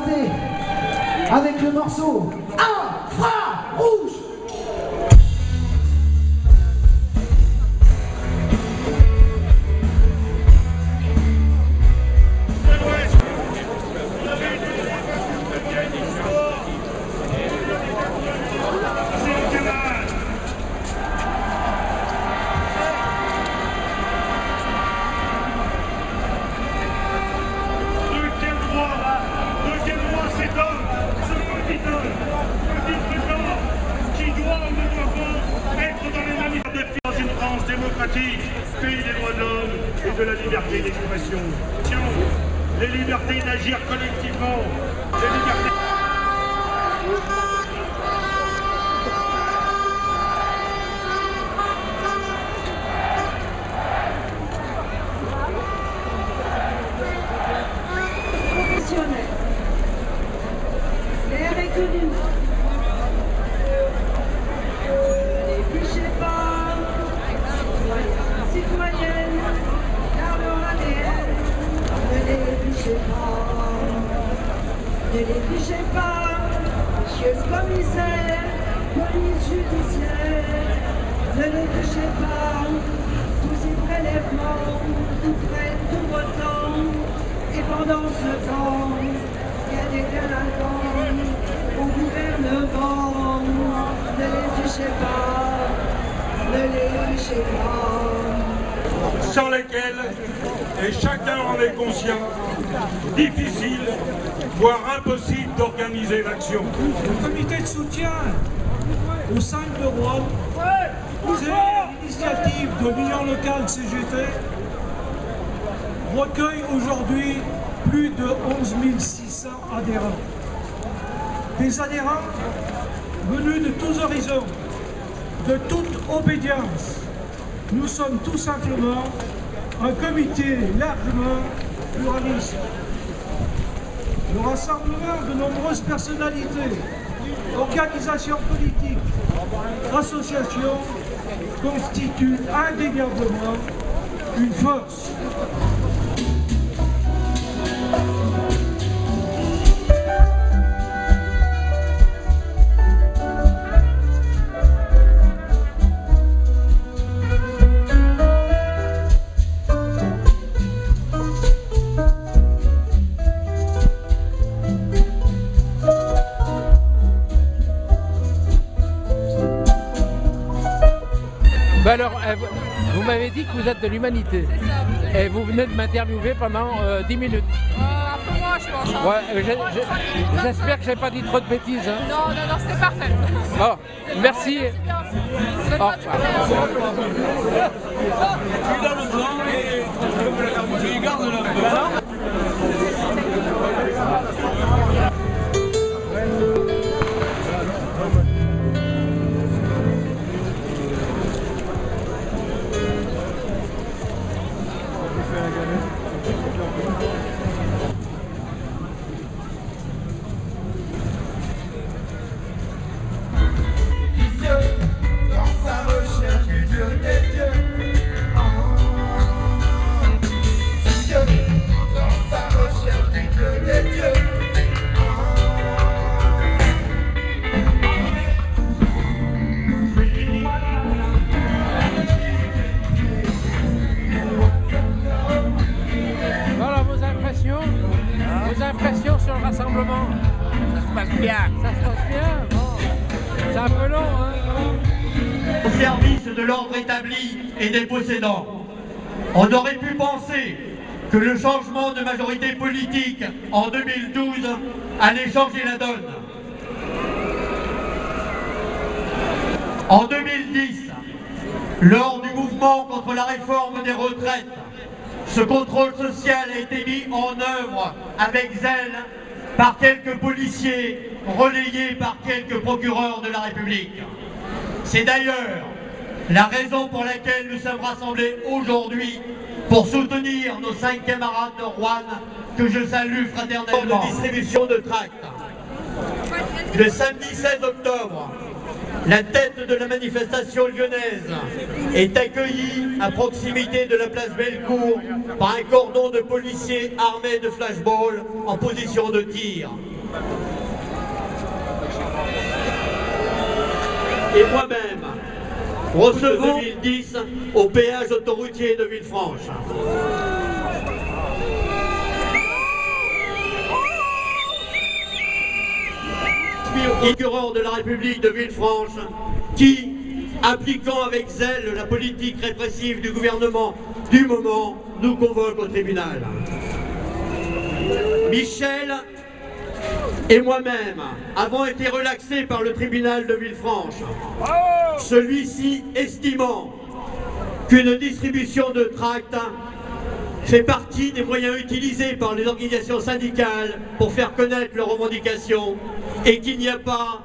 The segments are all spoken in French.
chanter avec le morceau Infrarouge. Pays des droits de l'homme et de la liberté d'expression. Les libertés d'agir collectivement, les libertés... L'air est connu. Citoyenne, car leur ADN, ne les fichez pas, ne les fichez pas, monsieur le commissaire, police judiciaire, ne les fichez pas, tous ces prélèvements, tout près, tout votant, et pendant ce temps, il y a des délinquants au gouvernement, ne les fichez pas, ne les fichez pas. Sans lesquels, et chacun en est conscient, difficile, voire impossible d'organiser l'action. Le comité de soutien au 5 d'Europe, c'est l'initiative de l'Union locale CGT, recueille aujourd'hui plus de 11 600 adhérents. Des adhérents venus de tous horizons, de toute obédience. Nous sommes tout simplement un comité largement pluraliste. Le rassemblement de nombreuses personnalités, organisations politiques, associations constitue indéniablement une force. Ben alors, vous m'avez dit que vous êtes de l'Humanité. C'est ça. Et vous venez de m'interviewer pendant 10 minutes. Un peu moins, je pense. Hein. Ouais, j'espère que j'ai pas dit trop de bêtises. Hein. Non, non, non, c'était parfait. Bon, merci. Au revoir. Impressions sur le rassemblement? Ça se passe bien. Ça se passe bien? Bon. C'est un peu long, hein? Au service de l'ordre établi et des possédants. On aurait pu penser que le changement de majorité politique en 2012 allait changer la donne. En 2010, lors du mouvement contre la réforme des retraites, ce contrôle social a été mis en œuvre avec zèle par quelques policiers, relayés par quelques procureurs de la République. C'est d'ailleurs la raison pour laquelle nous sommes rassemblés aujourd'hui pour soutenir nos 5 camarades de Roanne que je salue fraternellement. De distribution de tracts. Le samedi 16 octobre, la tête de la manifestation lyonnaise est accueillie à proximité de la place Bellecour par un cordon de policiers armés de flashballs en position de tir. et moi-même recevons 2010 au péage autoroutier de Villefranche. Procureur de la République de Villefranche qui, appliquant avec zèle la politique répressive du gouvernement du moment, nous convoque au tribunal. Michel et moi-même avons été relaxés par le tribunal de Villefranche, celui-ci estimant qu'une distribution de tracts fait partie des moyens utilisés par les organisations syndicales pour faire connaître leurs revendications et qu'il n'y a pas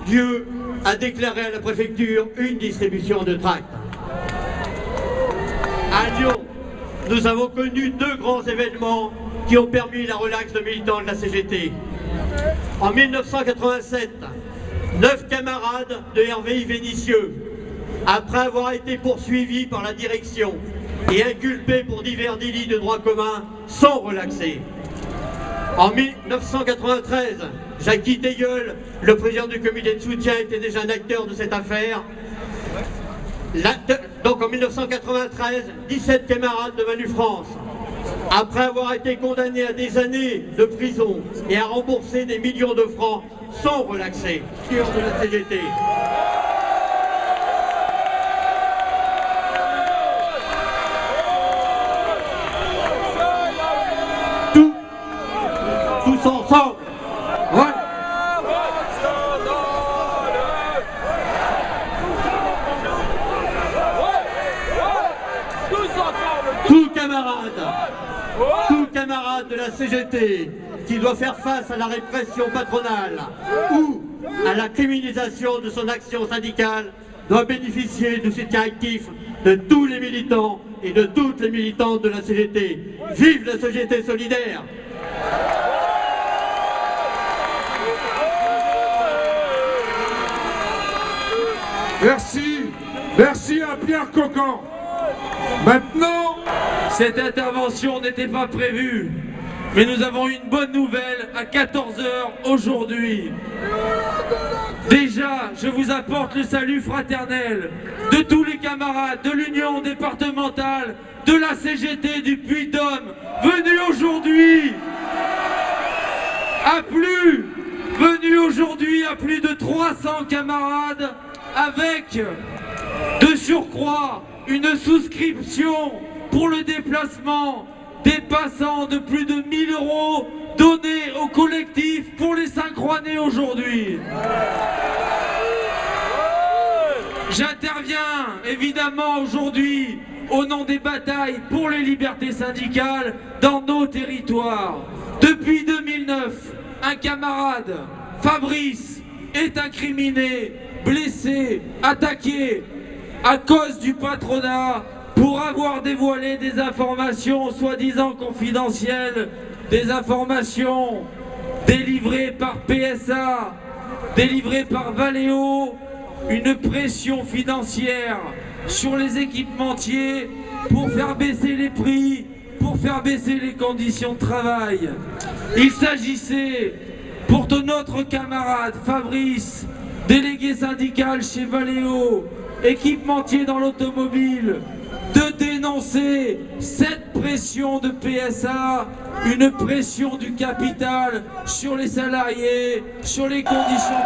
lieu à déclarer à la préfecture une distribution de tracts. À Lyon, nous avons connu deux grands événements qui ont permis la relaxe de militants de la CGT. En 1987, 9 camarades de RVI Vénissieux, après avoir été poursuivis par la direction et inculpés pour divers délits de droit commun, sont relaxés. En 1993, Jackie Teilleul, le président du comité de soutien, était déjà un acteur de cette affaire. Donc en 1993, 17 camarades de Manu France, après avoir été condamnés à des années de prison et à rembourser des millions de francs, sont relaxés de la CGT. Tous ensemble. Ouais. Tout camarade de la CGT qui doit faire face à la répression patronale ou à la criminalisation de son action syndicale doit bénéficier du soutien actif de tous les militants et de toutes les militantes de la CGT. Vive la CGT solidaire! Merci à Pierre Cocan. Maintenant, cette intervention n'était pas prévue, mais nous avons une bonne nouvelle à 14 h aujourd'hui. Déjà, je vous apporte le salut fraternel de tous les camarades de l'Union départementale de la CGT du Puy-de-Dôme, venus aujourd'hui à plus de 300 camarades, avec de surcroît une souscription pour le déplacement dépassant de plus de 1000 € donnés au collectif pour les synchroner aujourd'hui. J'interviens évidemment aujourd'hui au nom des batailles pour les libertés syndicales dans nos territoires. Depuis 2009, un camarade, Fabrice, est incriminé, blessé, attaqué à cause du patronat pour avoir dévoilé des informations soi-disant confidentielles, des informations délivrées par PSA, délivrées par Valeo, une pression financière sur les équipementiers pour faire baisser les prix, pour faire baisser les conditions de travail. Il s'agissait pour notre camarade Fabrice, délégué syndical chez Valeo, équipementier dans l'automobile, de dénoncer cette pression de PSA, une pression du capital sur les salariés, sur les conditions.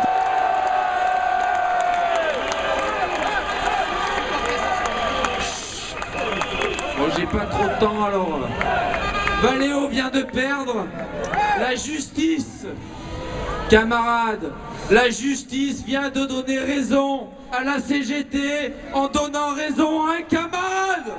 Bon, j'ai pas trop de temps alors. Valeo vient de perdre. La justice, camarades, la justice vient de donner raison à la CGT en donnant raison à un camarade.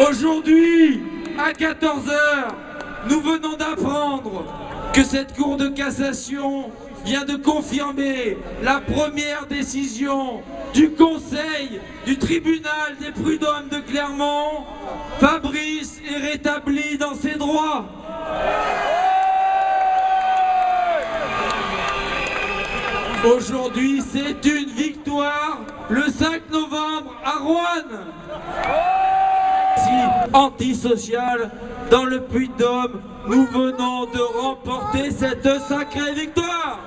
Aujourd'hui, à 14 h, nous venons d'apprendre que cette Cour de cassation vient de confirmer la première décision du Conseil du tribunal des prud'hommes de Clermont. Fabrice est rétabli dans ses droits. Aujourd'hui, c'est une victoire le 5 novembre à Roanne. Antisocial dans le Puy-de-Dôme, nous venons de remporter cette sacrée victoire.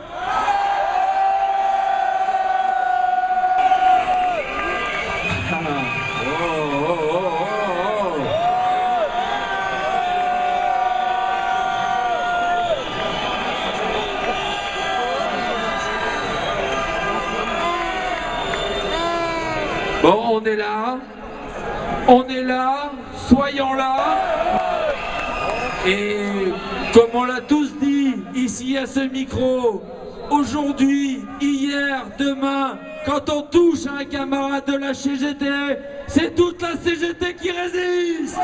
Bon, on est là, soyons là, et comme on l'a tous dit ici à ce micro, aujourd'hui, hier, demain, quand on touche à un camarade de la CGT, c'est toute la CGT qui résiste.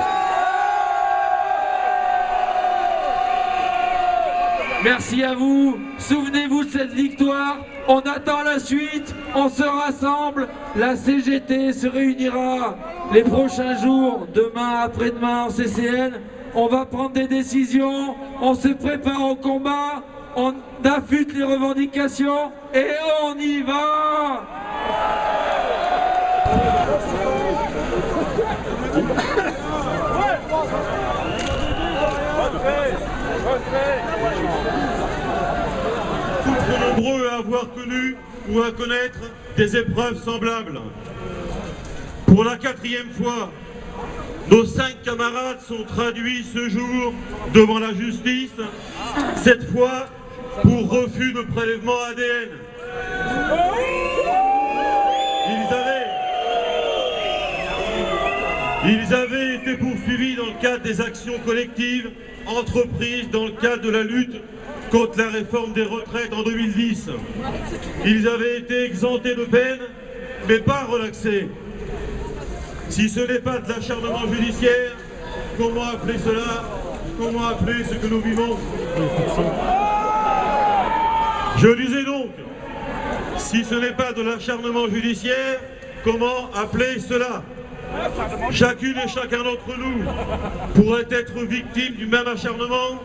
Merci à vous, souvenez-vous de cette victoire, on attend la suite, on se rassemble, la CGT se réunira les prochains jours, demain, après-demain en CCN, on va prendre des décisions, on se prépare au combat, on affûte les revendications et on y va. Trop nombreux à avoir connu ou à connaître des épreuves semblables. Pour la 4e fois, nos 5 camarades sont traduits ce jour devant la justice, cette fois pour refus de prélèvement ADN. Ils avaient été poursuivis dans le cadre des actions collectives entreprises dans le cadre de la lutte contre la réforme des retraites en 2010. Ils avaient été exemptés de peine, mais pas relaxés. Si ce n'est pas de l'acharnement judiciaire, comment appeler cela? Comment appeler ce que nous vivons? Je disais donc, si ce n'est pas de l'acharnement judiciaire, comment appeler cela? Chacune et chacun d'entre nous pourrait être victime du même acharnement,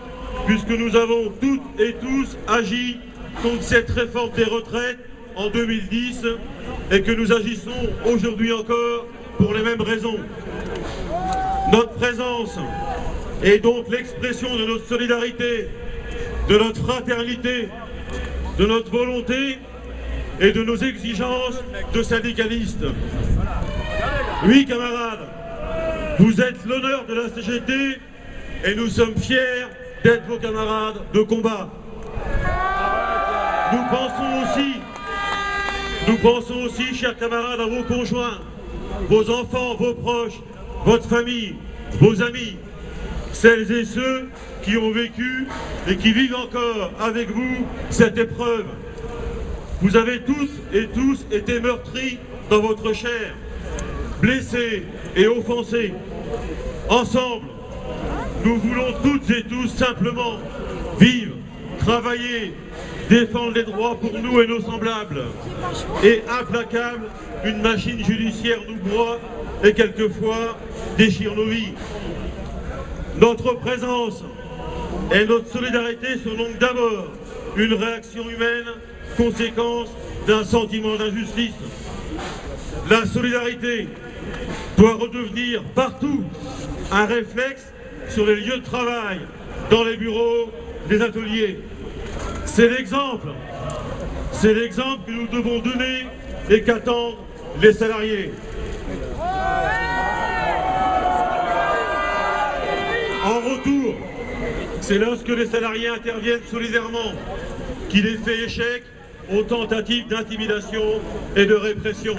puisque nous avons toutes et tous agi contre cette réforme des retraites en 2010 et que nous agissons aujourd'hui encore pour les mêmes raisons. Notre présence est donc l'expression de notre solidarité, de notre fraternité, de notre volonté et de nos exigences de syndicalistes. Oui, camarades, vous êtes l'honneur de la CGT et nous sommes fiers d'être vos camarades de combat. Nous pensons aussi, chers camarades, à vos conjoints, vos enfants, vos proches, votre famille, vos amis, celles et ceux qui ont vécu et qui vivent encore avec vous cette épreuve. Vous avez toutes et tous été meurtris dans votre chair, blessés et offensés. Ensemble, nous voulons toutes et tous simplement vivre, travailler, défendre les droits pour nous et nos semblables. Et implacable, une machine judiciaire nous broie et quelquefois déchire nos vies. Notre présence et notre solidarité sont donc d'abord une réaction humaine, conséquence d'un sentiment d'injustice. La solidarité doit redevenir partout un réflexe sur les lieux de travail, dans les bureaux, les ateliers. C'est l'exemple que nous devons donner et qu'attendent les salariés. En retour, c'est lorsque les salariés interviennent solidairement qu'il est fait échec aux tentatives d'intimidation et de répression.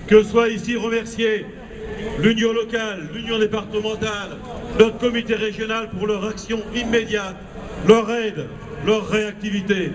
Que soit ici remercié l'union locale, l'union départementale, notre comité régional pour leur action immédiate, leur aide, leur réactivité.